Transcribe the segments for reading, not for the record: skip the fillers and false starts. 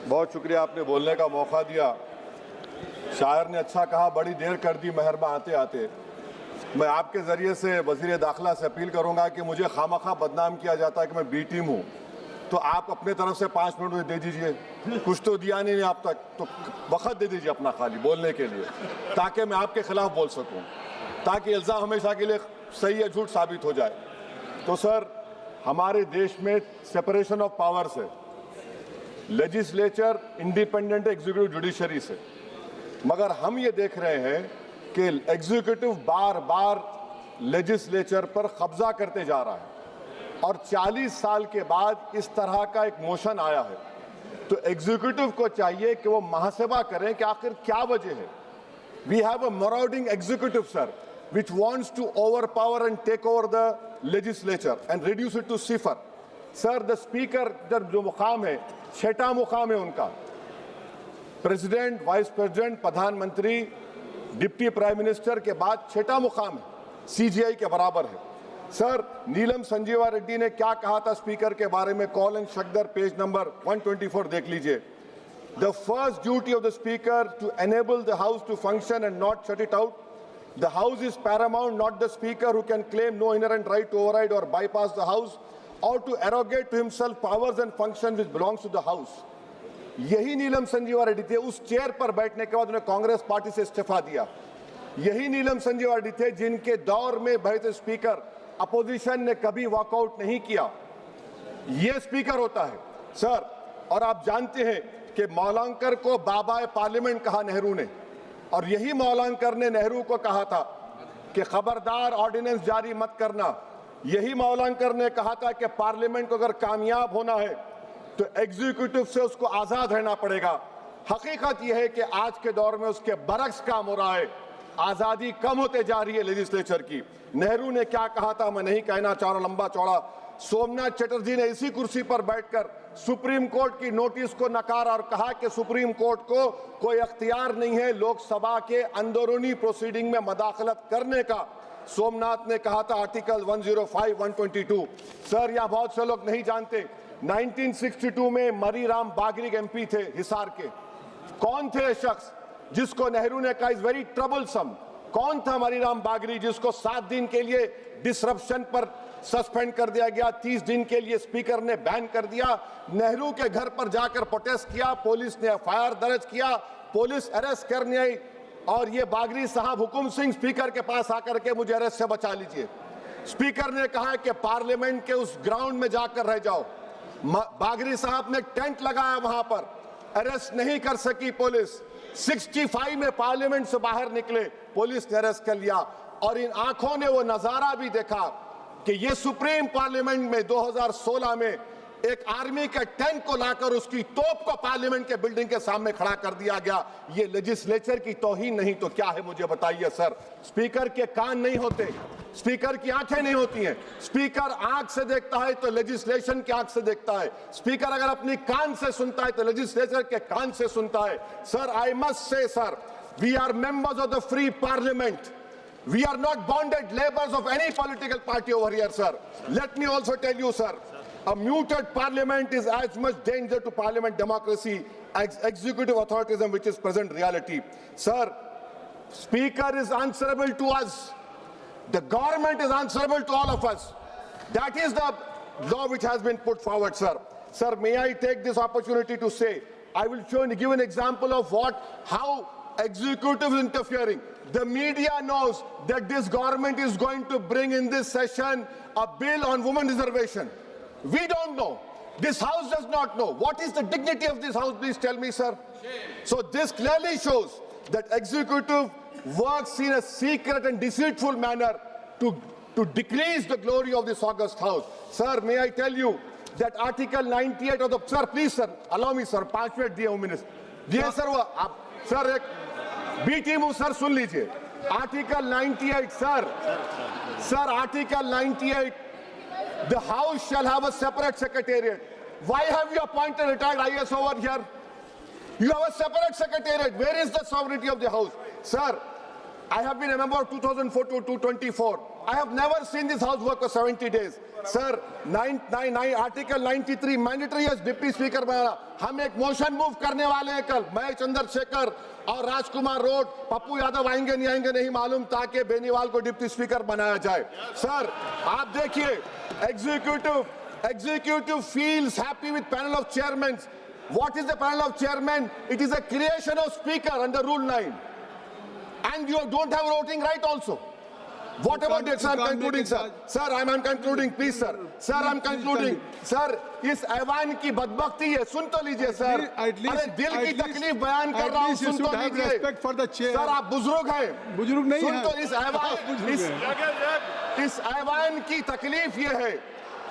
बहुत शुक्रिया, आपने बोलने का मौका दिया। शायर ने अच्छा कहा, बड़ी देर कर दी मेहरबान आते आते। मैं आपके ज़रिए से वज़ीर दाखिला से अपील करूंगा कि मुझे खामखा बदनाम किया जाता है कि मैं बी टीम हूँ, तो आप अपने तरफ से 5 मिनट मुझे दे दीजिए। कुछ तो दिया नहीं आप तक, तो वक्त दे दीजिए अपना खाली बोलने के लिए, ताकि मैं आपके खिलाफ बोल सकूँ, ताकि इल्ज़ाम हमेशा के लिए सही या झूठ साबित हो जाए। तो सर, हमारे देश में सेपरेशन ऑफ पावर्स है, लेजिस्लेचर इंडिपेंडेंट एग्जीक्यूटिव जुडिशरी से, मगर हम ये देख रहे हैं कि एग्जीक्यूटिव बार बार लेजिस्लेचर पर कब्जा करते जा रहा है और 40 साल के बाद इस तरह का एक मोशन आया है। तो एग्जीक्यूटिव को चाहिए कि वो मुहासबा करें कि आखिर क्या वजह है। We have a marauding executive sir which wants to overpower and take over the legislature and reduce it to cipher. Sir, the speaker जो मुकाम है, 6वां मुकाम है उनका, प्रेसिडेंट, वाइस प्रेसिडेंट, प्रधानमंत्री, डिप्टी प्राइम मिनिस्टर के बाद 6वां मुकाम है, CGI के बराबर है। सर, नीलम संजीवा रेड्डी ने क्या कहा था स्पीकर के बारे में, कॉल एंड शक्दर पेज नंबर 124 देख लीजिए। The first duty of the speaker to enable the house to function and not shut it out. The house is paramount, not the speaker who can claim no inherent right to override or bypass the house or to arrogate to himself powers and functions which belongs to the house. यही नीलम संजीवा रेड्डी थे, उस chair पर बैठने के बाद उन्हें Congress party से इस्तीफा दिया। यही नीलम संजीवा रेड्डी थे जिनके दौर में बेहतर स्पीकर अपोजिशन ने कभी वॉकआउट नहीं किया। ये स्पीकर होता है सर। और आप जानते हैं कि मौलांकर को बाबा पार्लियामेंट कहा नेहरू ने, और यही मौलांकर ने नेहरू को कहा था कि खबरदार ऑर्डिनेंस जारी मत करना। यही मौलांकर ने कहा था कि पार्लियामेंट को अगर कामयाब होना है तो एग्जीक्यूटिव से उसको आजाद रहना पड़ेगा। हकीकत यह है कि आज के दौर में उसके बरक्स काम हो रहा है, आजादी कम होते जा रही है लेजिस्लेचर की। नेहरू ने क्या कहा था मैं नहीं कहना चाह रहा लंबा चौड़ा। सोमनाथ चटर्जी ने इसी कुर्सी पर बैठकर सुप्रीम कोर्ट की नोटिस को नकारा और कहा कि सुप्रीम कोर्ट को कोई अख्तियार नहीं है लोकसभा के अंदरूनी प्रोसीडिंग में मदाखलत करने का। सोमनाथ ने कहा था आर्टिकल 105, 122। सर, यहाँ बहुत से लोग नहीं जानते, 1962 में मरी राम बागरी MP थे हिसार के। कौन थे शख्स जिसको नेहरू ने कहा इज वेरी ट्रबलसम? कौन था मरी राम बागरी जिसको 7 दिन के लिए डिसरप्शन पर सस्पेंड कर दिया गया, 30 दिन के लिए स्पीकर ने बैन कर दिया। नेहरू के घर पर जाकर प्रोटेस्ट किया, पुलिस ने FIR दर्ज किया, पुलिस अरेस्ट करने आई और ये बागरी साहब हुकुम सिंह स्पीकर के पास आकर के मुझे अरेस्ट से बचा लीजिए। स्पीकर ने कहा कि पार्लियामेंट के उस ग्राउंड में जाकर रह जाओ। बागरी साहब ने टेंट लगाया, वहां पर अरेस्ट नहीं कर सकी पुलिस। 65 में पार्लियामेंट से बाहर निकले, पुलिस ने अरेस्ट कर लिया। और इन आंखों ने वो नजारा भी देखा कि ये सुप्रीम पार्लियामेंट में 2016 में एक आर्मी के टैंक को लाकर उसकी तोप को पार्लियामेंट के बिल्डिंग के सामने खड़ा कर दिया गया। ये लेजिस्लेचर की तौहीन नहीं तो क्या है मुझे बताइए सर। स्पीकर के कान नहीं होते, स्पीकर की आंखें नहीं होती हैं। स्पीकर आंख से देखता है तो लेजिस्लेशन की आंख से देखता है। स्पीकर अगर अपनी कान से सुनता है तो लेजिस्लेचर के कान से सुनता है। Sir, I must say sir, we are members of the free parliament. We are not bonded laborers of any political party over here, sir. Let me also tell you, sir, a muted parliament is as much danger to parliament democracy as executive authoritarianism, which is present reality. Sir, Speaker is answerable to us. The government is answerable to all of us. That is the law which has been put forward, sir. Sir, may I take this opportunity to say, I will give an example of how executive is interfering. The media knows that this government is going to bring in this session a bill on women reservation. We don't know. This house does not know. What is the dignity of this house? Please tell me, sir. So this clearly shows that executive works in a secret and deceitful manner to decrease the glory of this august house. Sir, may I tell you that Article 98 of the... Sir, please, sir, allow me, sir. 5 minute दिए हूँ minister. दिए sir वो आप sir एक B team हूँ sir, सुन लीजिए. Article 98, sir, Article 98, the House shall have a separate secretariat. Why have you appointed retired IS over here? You have a separate secretariat. Where is the sovereignty of the House? Sir, I have been a member of 2004 to 2024. I have never seen this house work for 70 days. Sir, Article 93 mandatory as deputy speaker बनाना. हम एक motion move करने वाले हैं कल. मैं चंद्रशेखर और राजकुमार road, Pappu Yadav आएंगे नहीं मालूम, ताकि बेनीवाल को डिप्टी स्पीकर बनाया जाए. सर, आप देखिए, executive feels happy with panel of chairmen. What is the panel of chairmen? It is a creation of speaker under Rule 9. And you don't have voting right also. What about this? I'm concluding, sir. Sir, I'm concluding, please, sir. Sir, I'm concluding. Sir, इस ऐवान की बदबख्ती है, सुन तो लीजिए, sir. अरे दिल की तकलीफ बयान कर रहा हूँ, सुन तो लीजिए. सर, आप बुजुर्ग हैं. बुजुर्ग नहीं हैं. सुन तो इस ऐवान की तकलीफ ये है.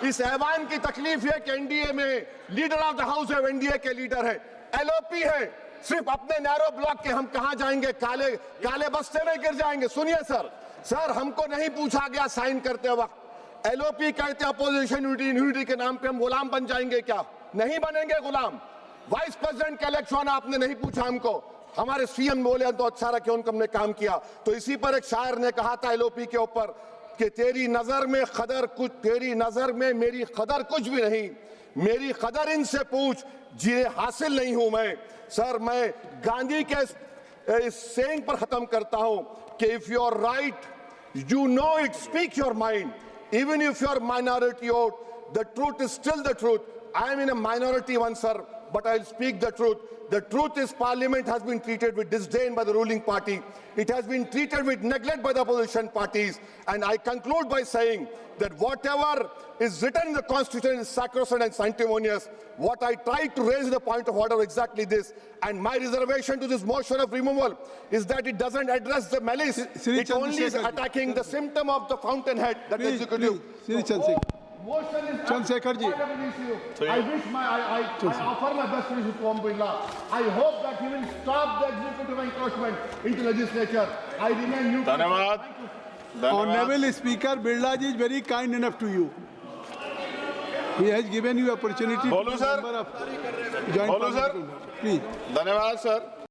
इस ऐवान की तकलीफ है कि एनडीए में leader of the house of NDA के लीडर है, एलओपी है. सिर्फ अपने नैरो ब्लॉक के हम कहां जाएंगे, काले बस्ते में गिर जाएंगे. सुनिए सर, हमको नहीं पूछा गया साइन करते वक्त. एलओपी कहते हैं अपोजिशन यूनिटी के नाम पे हम गुलाम बन जाएंगे क्या? नहीं बनेंगे गुलाम. वाइस प्रेसिडेंट का इलेक्शन आपने नहीं पूछा हमको. हमारे सीएम बोले तो अच्छा रखे, उनको हमने काम किया. तो इसी पर एक शायर ने कहा था एलओपी के ऊपर कि तेरी नजर में मेरी कदर कुछ भी नहीं, मेरी कदर इनसे पूछ जिन्हें हासिल नहीं हूं मैं. सर, मैं गांधी के इस सेइंग पर खत्म करता हूं कि if you are right, you know it, speak your mind. Even if you're minority vote, the truth is still the truth. I am in a minority one, sir, but I'll speak the truth. The truth is Parliament has been treated with disdain by the ruling party. It has been treated with neglect by the opposition parties. And I conclude by saying that whatever is written in the Constitution is sacrosanct and sanctimonious. What I tried to raise the point of order exactly this, and my reservation to this motion of removal is that it doesn't address the malice. It only is attacking the symptom of the fountainhead, that executive. Chandrasekhar ji. I offer my best wishes to Om Birla. I hope that he will stop the executive encroachment into legislature. I remain neutral. धन्यवाद. Honorable Speaker, Birla ji is very kind enough to you. He has given you opportunity बोलूं to sir? member of joint बोलूं sir? parliament. Please. धन्यवाद sir.